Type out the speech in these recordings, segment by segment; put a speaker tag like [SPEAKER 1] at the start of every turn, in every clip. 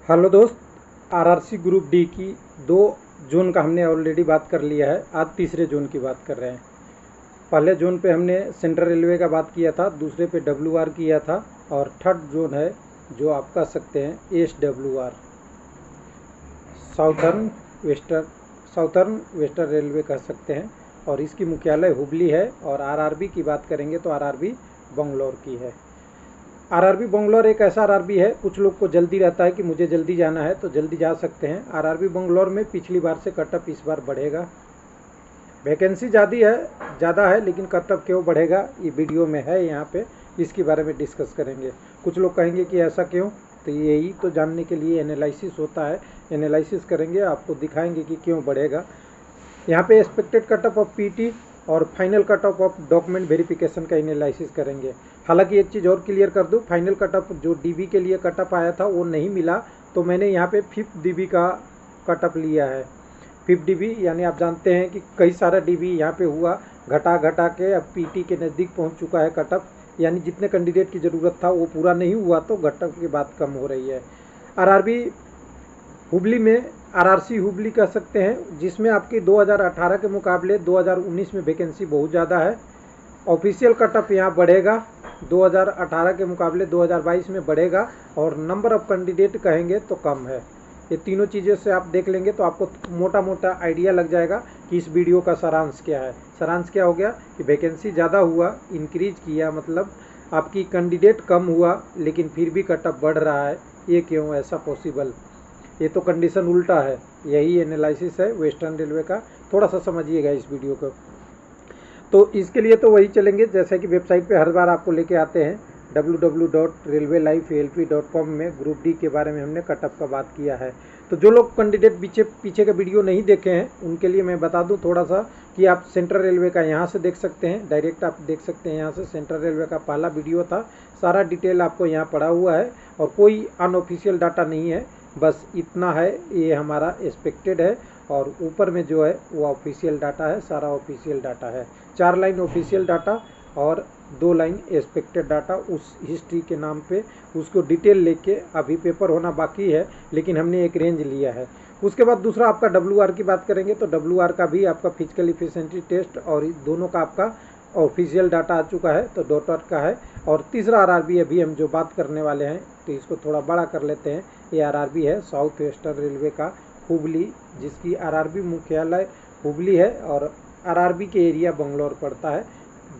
[SPEAKER 1] Hello दोस्त। RRC group D की 2 zone का हमने ऑलरेडी बात कर लिया है। आज तीसरे जोन की बात कर रहे हैं। पहले जोन पे हमने सेंट्रल रेलवे का बात किया था, दूसरे पे डब्ल्यूआर किया था, और थर्ड जोन है जो आप कह सकते हैं SWR, southern western southern western railway कह सकते हैं। और इसकी मुख्यालय हुबली है। और आरआरबी की बात करेंगे तो आरआरबी बंगलौर की है। आरआरबी बंगलौर एक ऐसा आरआरबी है, कुछ लोग को जल्दी रहता है कि मुझे जल्दी जाना है तो जल्दी जा सकते हैं। आरआरबी बंगलौर में पिछली बार से कटअप इस बार बढ़ेगा। वैकेंसी ज़्यादा है लेकिन कटअप क्यों बढ़ेगा ये वीडियो में है, यहाँ पे इसके बारे में डिस्कस करेंगे। कुछ लोग कहेंगे कि ऐसा क्यों, तो यही तो जानने के लिए एनालिसिस होता है। एनालिसिस करेंगे, आपको दिखाएंगे कि क्यों बढ़ेगा। यहाँ पे एक्सपेक्टेड कटअप ऑफ पीटी और final cut off of document verification का एनालिसिस करेंगे। हालांकि एक चीज़ और क्लियर कर दूँ, फाइनल कटअप जो डीबी के लिए कटअप आया था वो नहीं मिला, तो मैंने यहाँ पे 5th डीबी का कटअप लिया है। 5th डीबी यानी आप जानते हैं कि कई सारा डीबी यहाँ पे हुआ, घटा के अब पीटी के नज़दीक पहुँच चुका है कटअप। यानी जितने कैंडिडेट की ज़रूरत था वो पूरा नहीं हुआ, तो घटअप की बात कम हो रही है। आरआरबी हुबली में आरआरसी हुबली कह सकते हैं, जिसमें आपकी 2018 के मुकाबले 2019 में वैकेंसी बहुत ज़्यादा है। ऑफिशियल कटअप यहाँ बढ़ेगा, 2018 के मुकाबले 2022 में बढ़ेगा, और नंबर ऑफ कैंडिडेट कहेंगे तो कम है। ये तीनों चीज़ों से आप देख लेंगे तो आपको मोटा मोटा आइडिया लग जाएगा कि इस वीडियो का सारांश क्या है। सारांश क्या हो गया कि वैकेंसी ज़्यादा हुआ, इंक्रीज किया, मतलब आपकी कैंडिडेट कम हुआ लेकिन फिर भी कटअप बढ़ रहा है। ये क्यों ऐसा पॉसिबल? ये तो कंडीशन उल्टा है। यही एनालिसिस है वेस्टर्न रेलवे का, थोड़ा सा समझिएगा इस वीडियो को। तो इसके लिए तो वही चलेंगे जैसे कि वेबसाइट पे हर बार आपको लेके आते हैं, www.railwaylivealp.com में ग्रुप डी के बारे में हमने कटअप का बात किया है। तो जो लोग कैंडिडेट पीछे का वीडियो नहीं देखे हैं उनके लिए मैं बता दूं थोड़ा सा कि आप सेंट्रल रेलवे का यहाँ से देख सकते हैं, डायरेक्ट आप देख सकते हैं यहाँ से। सेंट्रल रेलवे का पहला वीडियो था, सारा डिटेल आपको यहाँ पड़ा हुआ है और कोई अनऑफिशियल डाटा नहीं है, बस इतना है। ये हमारा एक्सपेक्टेड है और ऊपर में जो है वो ऑफिशियल डाटा है, सारा ऑफिशियल डाटा है। 4 लाइन ऑफिशियल डाटा और 2 लाइन एक्सपेक्टेड डाटा उस हिस्ट्री के नाम पे, उसको डिटेल लेके अभी पेपर होना बाकी है, लेकिन हमने एक रेंज लिया है। उसके बाद दूसरा आपका डब्ल्यूआर की बात करेंगे तो डब्ल्यूआर का भी आपका फिजिकल इफिशिएंसी टेस्ट और दोनों का आपका ऑफिशियल डाटा आ चुका है, तो डॉटर का है। और तीसरा आरआरबी अभी हम जो बात करने वाले हैं तो इसको थोड़ा बड़ा कर लेते हैं। ये आरआरबी है साउथ वेस्टर्न रेलवे का हुबली, जिसकी आरआरबी मुख्यालय हुबली है और आरआरबी के एरिया बंगलौर पड़ता है।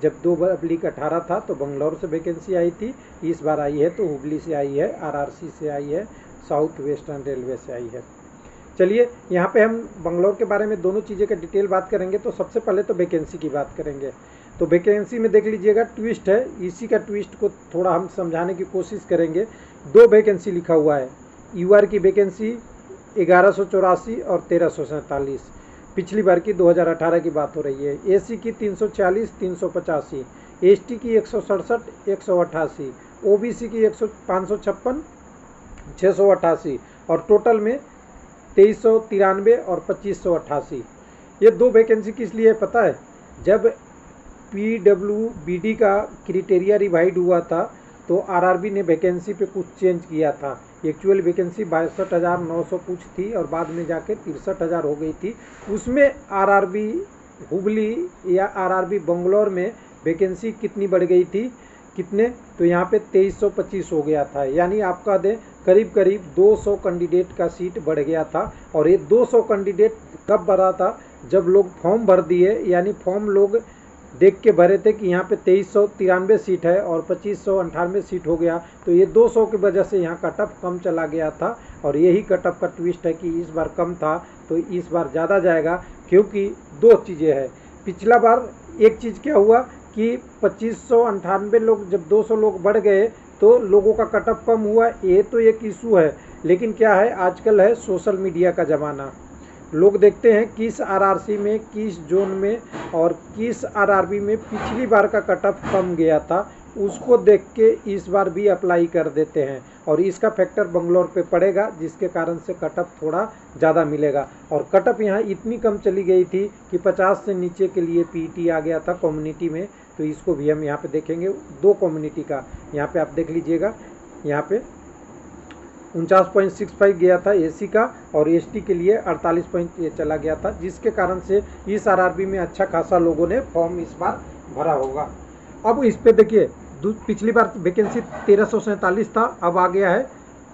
[SPEAKER 1] जब 2018 था तो बंगलौर से वैकेंसी आई थी, इस बार आई है तो हुबली से आई है, आरआरसी से आई है, साउथ वेस्टर्न रेलवे से आई है। चलिए यहाँ पे हम बंगलौर के बारे में दोनों चीज़ें का डिटेल बात करेंगे। तो सबसे पहले तो वैकेंसी की बात करेंगे। तो वैकेंसी में देख लीजिएगा ट्विस्ट है, इसी का ट्विस्ट को थोड़ा हम समझाने की कोशिश करेंगे। 2 वैकेंसी लिखा हुआ है। यूआर की वैकेंसी 1184 और 1347, पिछली बार की 2018 की बात हो रही है। एसी की 340 385, एसटी की 167 188, ओबीसी की 556 688 और टोटल में 2393 और 2588। ये 2 वैकेंसी किस लिए पता है? जब पीडब्ल्यूबीडी का क्राइटेरिया रिवाइड हुआ था तो आरआरबी ने वैकेंसी पे कुछ चेंज किया था। एक्चुअल वैकेंसी 62,900 कुछ थी और बाद में जाके 63,000 हो गई थी। उसमें आरआरबी हुबली या आरआरबी बंगलौर में वैकेंसी कितनी बढ़ गई थी, कितने? तो यहाँ पे 2325 हो गया था। यानी आपका दे करीब 200 कैंडिडेट का सीट बढ़ गया था। और ये 200 कैंडिडेट कब बढ़ा था? जब लोग फॉर्म भर दिए, यानी फॉर्म लोग देख के भरे थे कि यहाँ पे 2393 सीट है और 2598 सीट हो गया, तो ये 200 की वजह से यहाँ कटअप कम चला गया था। और यही कटअप का ट्विस्ट है कि इस बार कम था तो इस बार ज़्यादा जाएगा, क्योंकि 2 चीज़ें हैं। पिछला बार एक चीज़ क्या हुआ कि 2598 लोग, जब 200 लोग बढ़ गए तो लोगों का कटअप कम हुआ, ये तो एक इशू है। लेकिन क्या है, आजकल है सोशल मीडिया का ज़माना। लोग देखते हैं किस आरआरसी में, किस जोन में और किस आरआरबी में पिछली बार का कटअप कम गया था, उसको देख के इस बार भी अप्लाई कर देते हैं और इसका फैक्टर बंगलौर पे पड़ेगा, जिसके कारण से कटअप थोड़ा ज़्यादा मिलेगा। और कटअप यहाँ इतनी कम चली गई थी कि 50 से नीचे के लिए पीटी आ गया था कम्युनिटी में। तो इसको भी हम यहाँ पे देखेंगे, 2 कम्युनिटी का। यहाँ पे आप देख लीजिएगा, यहाँ पे 49.65 गया था एसी का, और एसटी के लिए 48 पॉइंट ये चला गया था, जिसके कारण से इस आरआरबी में अच्छा खासा लोगों ने फॉर्म इस बार भरा होगा। अब इस पे देखिए, पिछली बार वैकेंसी 1347 था, अब आ गया है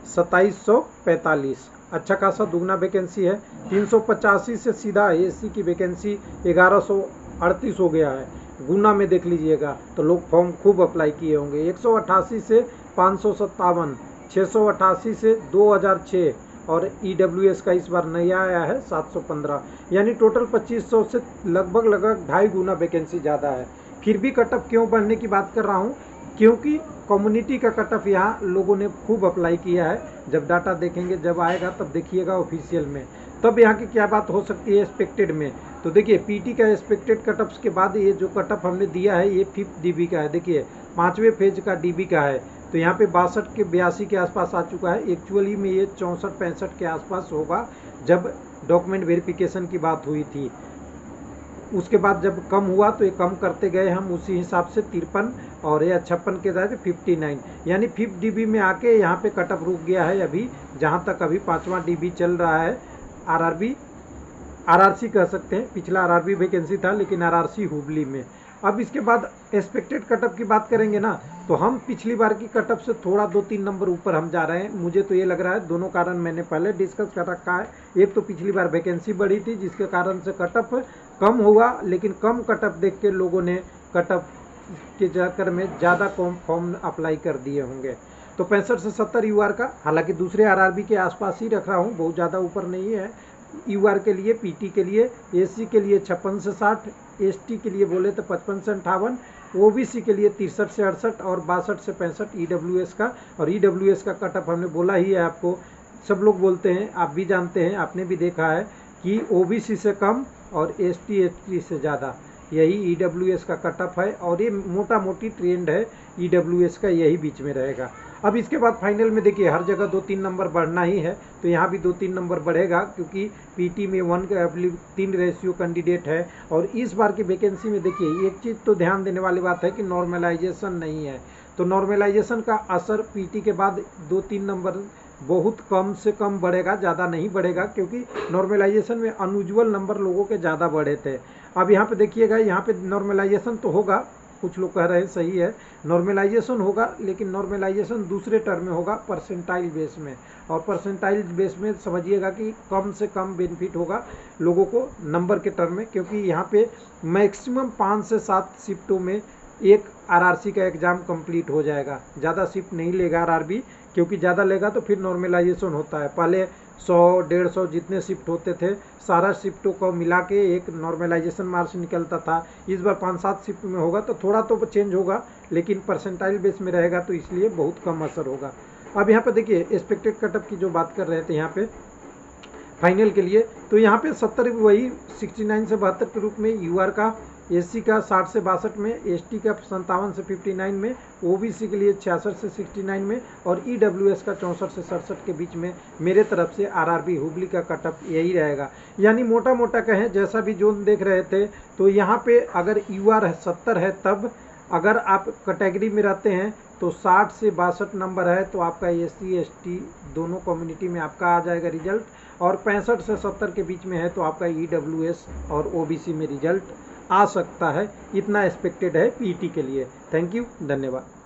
[SPEAKER 1] 2745, अच्छा खासा दुगना वैकेंसी है। 385 से सीधा एसी की वैकेंसी 1138 हो गया है, गुना में देख लीजिएगा तो लोग फॉर्म खूब अप्लाई किए होंगे। 188 से 557, 688 से 2006, और ईडब्ल्यूएस का इस बार नया आया है 715, यानी टोटल 2500 से लगभग 2.5 गुना वैकेंसी ज़्यादा है। फिर भी कटअप क्यों बढ़ने की बात कर रहा हूँ, क्योंकि कम्युनिटी का कटअप यहाँ लोगों ने खूब अप्लाई किया है। जब डाटा देखेंगे, जब आएगा तब देखिएगा ऑफिशियल में, तब यहाँ की क्या बात हो सकती है एक्सपेक्टेड में। तो देखिए पीटी का एक्सपेक्टेड कटअप्स के बाद ये जो कटअप हमने दिया है ये 5th डीबी का है, देखिए 5वें फेज का डीबी का है। तो यहाँ पे 62 के 82 के आसपास आ चुका है। एक्चुअली में ये 64-65 के आसपास होगा जब डॉक्यूमेंट वेरिफिकेशन की बात हुई थी। उसके बाद जब कम हुआ तो ये कम करते गए हम, उसी हिसाब से 53 और ये 56 के तहत 59, यानी 5th डीबी में आके यहाँ पे कटअप रुक गया है अभी, जहाँ तक अभी 5वां डीबी चल रहा है। आरआरबी आरआरसी कह सकते हैं, पिछला आरआरबी वैकेंसी था लेकिन आरआरसी हुबली में। अब इसके बाद एक्सपेक्टेड कटअप की बात करेंगे ना, तो हम पिछली बार की कटअप से थोड़ा 2-3 नंबर ऊपर हम जा रहे हैं। मुझे तो ये लग रहा है, दोनों कारण मैंने पहले डिस्कस कर रखा है। एक तो पिछली बार वैकेंसी बढ़ी थी जिसके कारण से कटअप कम हुआ, लेकिन कम कटअप देख के लोगों ने कटअप के चक्कर में ज़्यादा कम फॉर्म अप्लाई कर दिए होंगे। तो 65 से 70 यूआर का, हालांकि दूसरे आरआरबी के आसपास ही रख रहा हूँ, बहुत ज़्यादा ऊपर नहीं है। यूआर के लिए, पीटी के लिए, एससी के लिए 56 से 60, एसटी के लिए बोले तो 55 से 58, ओबीसी के लिए 63 से 68 और 62 से 65 ईडब्ल्यूएस का। और ईडब्ल्यूएस का कटअप हमने बोला ही है आपको, सब लोग बोलते हैं, आप भी जानते हैं, आपने भी देखा है कि ओबीसी से कम और एसटी एसटी से ज़्यादा, यही ईडब्ल्यूएस का कटअप है। और ये मोटा मोटी ट्रेंड है ईडब्ल्यूएस का, यही बीच में रहेगा। अब इसके बाद फाइनल में देखिए हर जगह 2-3 नंबर बढ़ना ही है, तो यहाँ भी 2-3 नंबर बढ़ेगा, क्योंकि पीटी में 1:3 रेशियो कैंडिडेट है। और इस बार की वैकेंसी में देखिए एक चीज़ तो ध्यान देने वाली बात है कि नॉर्मलाइजेशन नहीं है, तो नॉर्मलाइजेशन का असर पीटी के बाद 2-3 नंबर बहुत कम से कम बढ़ेगा, ज़्यादा नहीं बढ़ेगा, क्योंकि नॉर्मलाइजेशन में अनयूजुअल नंबर लोगों के ज़्यादा बढ़े थे। अब यहाँ पे देखिएगा, यहाँ पे नॉर्मलाइजेशन तो होगा, कुछ लोग कह रहे हैं सही है, नॉर्मलाइजेशन होगा, लेकिन नॉर्मलाइजेशन दूसरे टर्म में होगा, परसेंटाइल बेस में। और परसेंटाइल बेस में समझिएगा कि कम से कम बेनिफिट होगा लोगों को नंबर के टर्म में, क्योंकि यहाँ पे मैक्सिमम 5 से 7 शिफ्टों में एक आरआरसी का एग्ज़ाम कंप्लीट हो जाएगा। ज़्यादा शिफ्ट नहीं लेगा आरआरबी, क्योंकि ज़्यादा लेगा तो फिर नॉर्मलाइजेशन होता है। पहले 100-150 जितने शिफ्ट होते थे, सारा शिफ्टों को मिला के एक नॉर्मलाइजेशन मार्क्स निकलता था। इस बार 5-7 शिफ्ट में होगा तो थोड़ा तो चेंज होगा, लेकिन परसेंटाइल बेस में रहेगा, तो इसलिए बहुत कम असर होगा। अब यहाँ पे देखिए एक्सपेक्टेड कटअप की जो बात कर रहे थे यहाँ पे फाइनल के लिए, तो यहाँ पे 70 वही 69 से 72 के रूप में यूआर का, एससी का 60 से 62 में, एसटी का 57 से 59 में, ओबीसी के लिए 66 से 69 में, और ईडब्ल्यूएस का 64 से 67 के बीच में मेरे तरफ से आरआरबी हुबली का कटअप यही रहेगा। यानी मोटा मोटा कहें, जैसा भी जोन देख रहे थे, तो यहाँ पे अगर यूआर 70 है, तब अगर आप कैटेगरी में रहते हैं तो 60 से 62 नंबर है, तो आपका एससी एसटी दोनों कम्युनिटी में आपका आ जाएगा रिजल्ट। और 65 से 70 के बीच में है तो आपका ईडब्ल्यूएस और ओबीसी में रिजल्ट आ सकता है। इतना एक्सपेक्टेड है पीटी के लिए। थैंक यू, धन्यवाद।